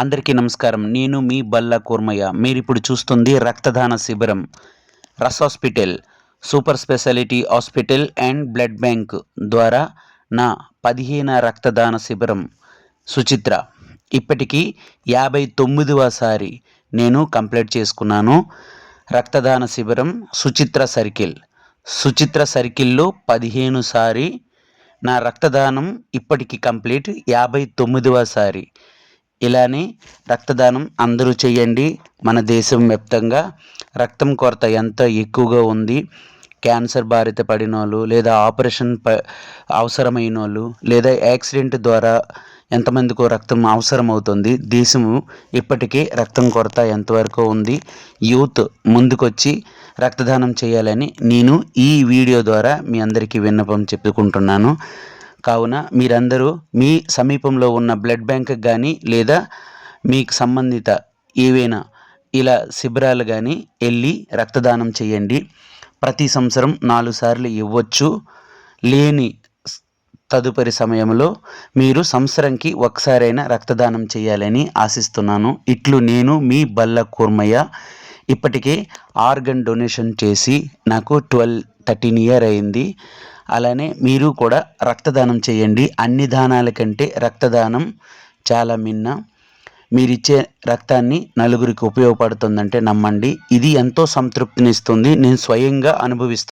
అందరికీ నమస్కారం. నేను మీ బల్లా కూర్మయ్య. మీరిప్పుడు చూస్తుంది రక్తదాన శిబిరం. రస్ hospital, super speciality hospital and blood bank ద్వారా నా 15వ రక్తదాన శిబిరం. సుచిత్ర ఇప్పటికీ 59వసారి నేను కంప్లీట్ చేసుకున్నాను. రక్తదాన శిబిరం సుచిత్ర సర్కిల్లో 15సారి నా రక్తదానం ఇప్పటికి కంప్లీట్ 59వసారి. ఇలానే రక్తదానం అందరూ చేయండి. మన దేశం వ్యాప్తంగా రక్తం కొరత ఎంత ఎక్కువగా ఉంది. క్యాన్సర్ బారిన పడిన వాళ్ళు, లేదా ఆపరేషన్ అవసరమైన వాళ్ళు, లేదా యాక్సిడెంట్ ద్వారా ఎంతమందికో రక్తం అవసరం అవుతుంది. దేశము ఇప్పటికే రక్తం కొరత ఎంతవరకు ఉంది. యూత్ ముందుకొచ్చి రక్తదానం చేయాలని నేను ఈ వీడియో ద్వారా మీ అందరికీ విన్నపం చెప్పుకుంటున్నాను. కావున మీరందరూ మీ సమీపంలో ఉన్న బ్లడ్ బ్యాంక్కి కానీ, లేదా మీకు సంబంధిత ఏవైనా ఇలా శిబిరాలు కానీ వెళ్ళి రక్తదానం చేయండి. ప్రతి సంవత్సరం 4 సార్లు ఇవ్వచ్చు. లేని తదుపరి సమయంలో మీరు సంవత్సరంకి ఒకసారైనా రక్తదానం చేయాలని ఆశిస్తున్నాను. ఇట్లు నేను మీ బల్ల కూర్మయ్య. ఇప్పటికే ఆర్గన్ డొనేషన్ చేసి నాకు 13 ఇయర్ అయింది. అలానే మీరు కూడా రక్తదానం చేయండి. అన్ని దానాల కంటే రక్తదానం చాలా మిన్న. మీరిచ్చే రక్తాన్ని నలుగురికి ఉపయోగపడుతుందంటే నమ్మండి. ఇది ఎంతో సంతృప్తినిస్తుంది. నేను స్వయంగా అనుభవిస్తున్నాను.